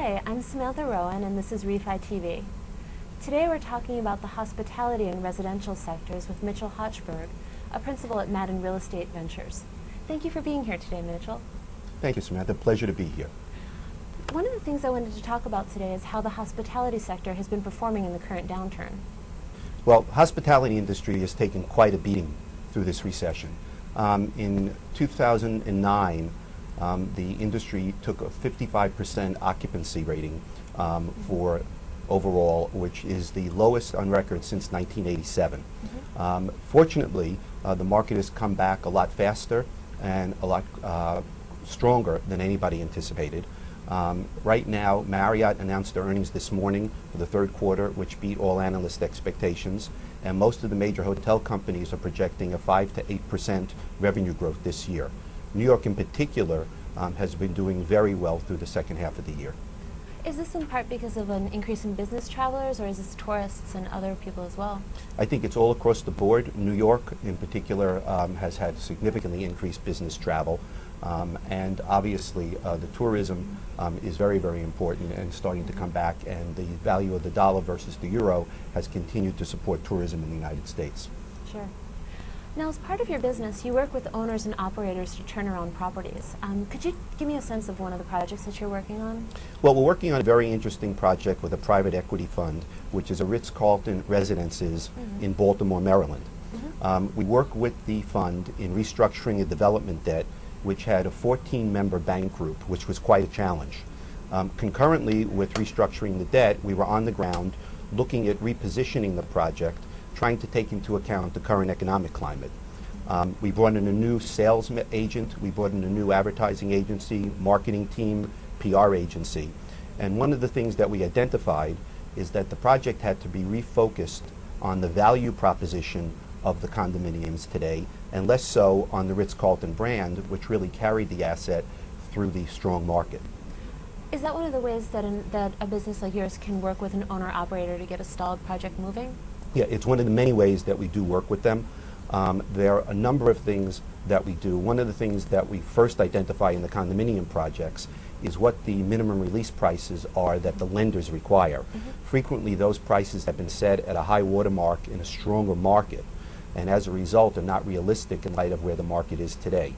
Hi, I'm Samantha Rowan and this is Refi TV. Today we're talking about the hospitality and residential sectors with Mitchell Hochberg, a principal at Madden Real Estate Ventures. Thank you for being here today, Mitchell. Thank you, Samantha. Pleasure to be here. One of the things I wanted to talk about today is how the hospitality sector has been performing in the current downturn. Well, hospitality industry has taken quite a beating through this recession. In 2009, the industry took a 55% occupancy rating for overall, which is the lowest on record since 1987. Fortunately, the market has come back a lot faster and a lot stronger than anybody anticipated. Right now, Marriott announced their earnings this morning for the third quarter, which beat all analyst expectations, and most of the major hotel companies are projecting a 5 to 8% revenue growth this year. New York in particular has been doing very well through the second half of the year. Is this in part because of an increase in business travelers, or is this tourists and other people as well? I think it's all across the board. New York in particular has had significantly increased business travel, and obviously the tourism is very, very important and starting to come back, and the value of the dollar versus the euro has continued to support tourism in the United States. Sure. Now, as part of your business, you work with owners and operators to turn around properties. Could you give me a sense of one of the projects that you're working on? Well, we're working on a very interesting project with a private equity fund, which is a Ritz-Carlton Residences in Baltimore, Maryland. We work with the fund in restructuring a development debt which had a 14-member bank group, which was quite a challenge. Concurrently with restructuring the debt, we were on the ground looking at repositioning the project, trying to take into account the current economic climate. We brought in a new sales agent, we brought in a new advertising agency, marketing team, PR agency. And one of the things that we identified is that the project had to be refocused on the value proposition of the condominiums today, and less so on the Ritz-Carlton brand, which really carried the asset through the strong market. Is that one of the ways that a business like yours can work with an owner-operator to get a stalled project moving? Yeah, it's one of the many ways that we do work with them. There are a number of things that we do. One of the things that we first identify in the condominium projects is what the minimum release prices are that the lenders require. Frequently, those prices have been set at a high watermark in a stronger market, and as a result are not realistic in light of where the market is today.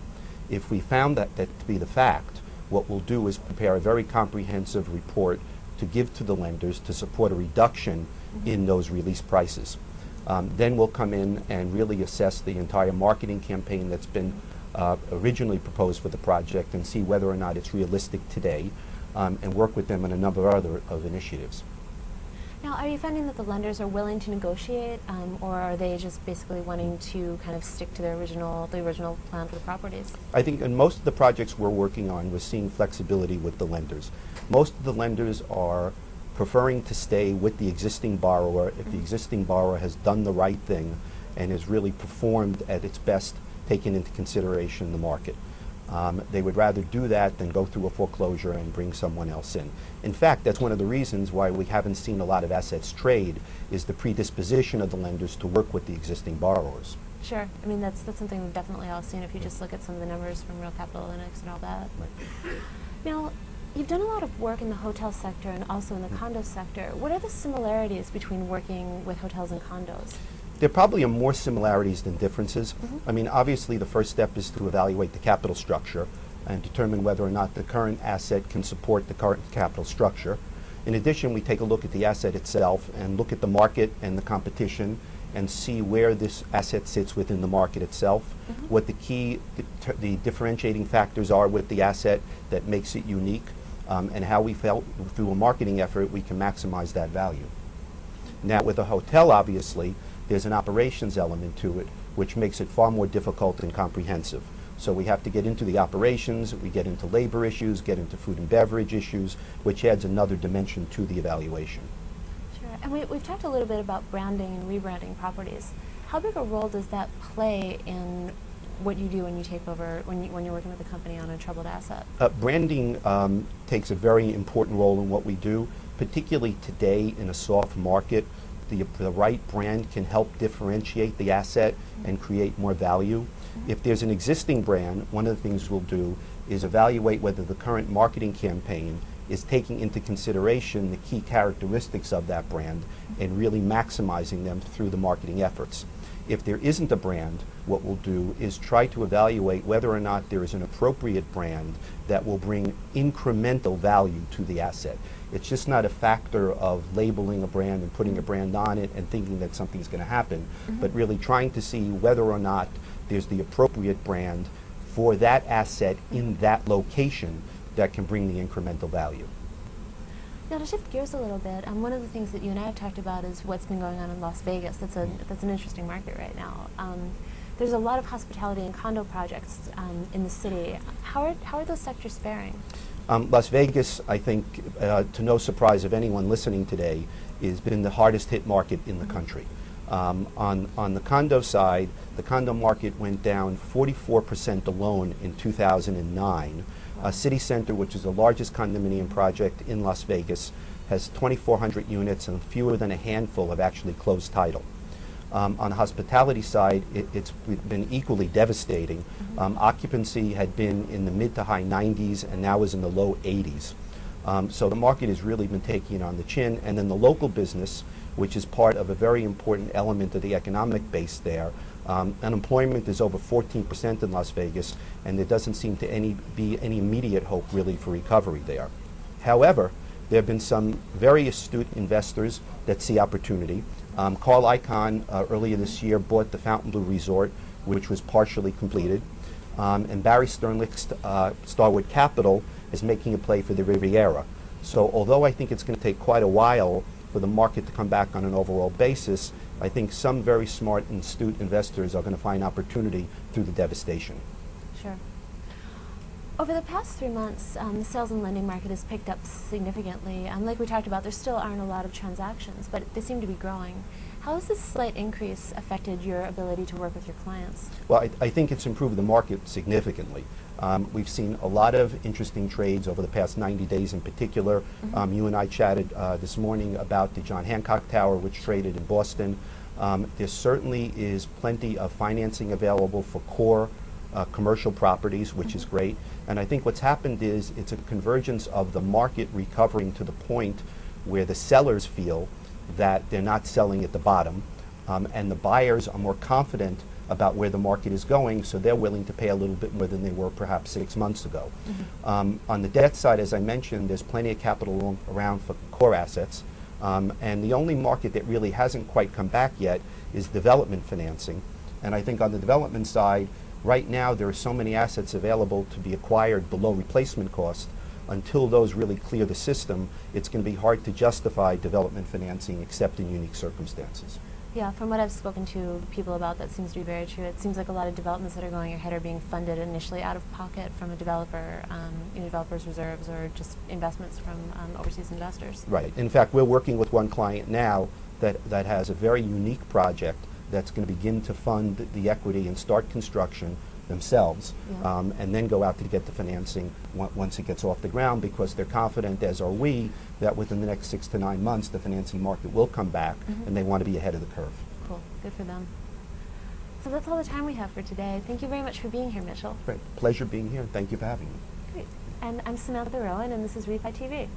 If we found that to be the fact, what we'll do is prepare a very comprehensive report to give to the lenders to support a reduction in those release prices. Then we'll come in and really assess the entire marketing campaign that's been originally proposed for the project and see whether or not it's realistic today, and work with them on a number of other initiatives. Now, are you finding that the lenders are willing to negotiate, or are they just basically wanting to kind of stick to the original plan for the properties? I think in most of the projects we're working on, we're seeing flexibility with the lenders. Most of the lenders are preferring to stay with the existing borrower if the existing borrower has done the right thing and has really performed at its best, taking into consideration the market. They would rather do that than go through a foreclosure and bring someone else in. In fact, that's one of the reasons why we haven't seen a lot of assets trade, is the predisposition of the lenders to work with the existing borrowers. Sure. I mean, that's something we've definitely all seen if you just look at some of the numbers from Real Capital Index and all that. Right. Now, you've done a lot of work in the hotel sector and also in the condo sector. What are the similarities between working with hotels and condos? There probably are more similarities than differences. I mean, obviously the first step is to evaluate the capital structure and determine whether or not the current asset can support the current capital structure. In addition, we take a look at the asset itself and look at the market and the competition and see where this asset sits within the market itself, what the key, the differentiating factors are with the asset that makes it unique, and how we felt through a marketing effort we can maximize that value. Now, with a hotel, obviously, there's an operations element to it, which makes it far more difficult and comprehensive. So we have to get into the operations, we get into labor issues, get into food and beverage issues, which adds another dimension to the evaluation. Sure. And we've talked a little bit about branding and rebranding properties. How big a role does that play in what you do when you take over, when you're working with a company on a troubled asset? Branding takes a very important role in what we do, particularly today in a soft market. The right brand can help differentiate the asset and create more value. If there's an existing brand, one of the things we'll do is evaluate whether the current marketing campaign is taking into consideration the key characteristics of that brand and really maximizing them through the marketing efforts. If there isn't a brand, what we'll do is try to evaluate whether or not there is an appropriate brand that will bring incremental value to the asset. It's just not a factor of labeling a brand and putting a brand on it and thinking that something's going to happen, but really trying to see whether or not there's the appropriate brand for that asset in that location that can bring the incremental value. Now, to shift gears a little bit, one of the things that you and I have talked about is what's been going on in Las Vegas. That's an interesting market right now. There's a lot of hospitality and condo projects in the city. How are those sectors faring? Las Vegas, I think, to no surprise of anyone listening today, has been the hardest hit market in the country. On the condo side, the condo market went down 44% alone in 2009. City Center, which is the largest condominium project in Las Vegas, has 2,400 units, and fewer than a handful have actually closed title. On the hospitality side, it's been equally devastating. Occupancy had been in the mid to high 90s and now is in the low 80s. So the market has really been taking it on the chin. And then the local business, which is part of a very important element of the economic base there. Unemployment is over 14% in Las Vegas, and there doesn't seem to be any immediate hope really for recovery there. However, there have been some very astute investors that see opportunity. Carl Icahn earlier this year bought the Fontainebleau Resort, which was partially completed. And Barry Sternlicht's Starwood Capital is making a play for the Riviera. So although I think it's going to take quite a while for the market to come back on an overall basis, I think some very smart and astute investors are going to find opportunity through the devastation. Sure. Over the past 3 months, the sales and lending market has picked up significantly. Like we talked about, there still aren't a lot of transactions, but they seem to be growing. How has this slight increase affected your ability to work with your clients? Well, I think it's improved the market significantly. We've seen a lot of interesting trades over the past 90 days in particular. You and I chatted this morning about the John Hancock Tower, which traded in Boston. There certainly is plenty of financing available for core commercial properties, which is great. And I think what's happened is it's a convergence of the market recovering to the point where the sellers feel that they're not selling at the bottom, and the buyers are more confident about where the market is going, so they're willing to pay a little bit more than they were perhaps 6 months ago. On the debt side, as I mentioned, there's plenty of capital around for core assets, and the only market that really hasn't quite come back yet is development financing. And I think on the development side, right now there are so many assets available to be acquired below replacement cost. Until those really clear the system, it's going to be hard to justify development financing except in unique circumstances. Yeah, from what I've spoken to people about, that seems to be very true. It seems like a lot of developments that are going ahead are being funded initially out of pocket from a developer, developers' reserves, or just investments from overseas investors. Right. In fact, we're working with one client now that has a very unique project that's going to begin to fund the equity and start construction themselves, and then go out to get the financing once it gets off the ground, because they're confident, as are we, that within the next 6 to 9 months the financing market will come back, and they want to be ahead of the curve. Cool. Good for them. So that's all the time we have for today. Thank you very much for being here, Mitchell. Great. Pleasure being here, and thank you for having me. Great. And I'm Samantha Rowan, and this is Refi TV.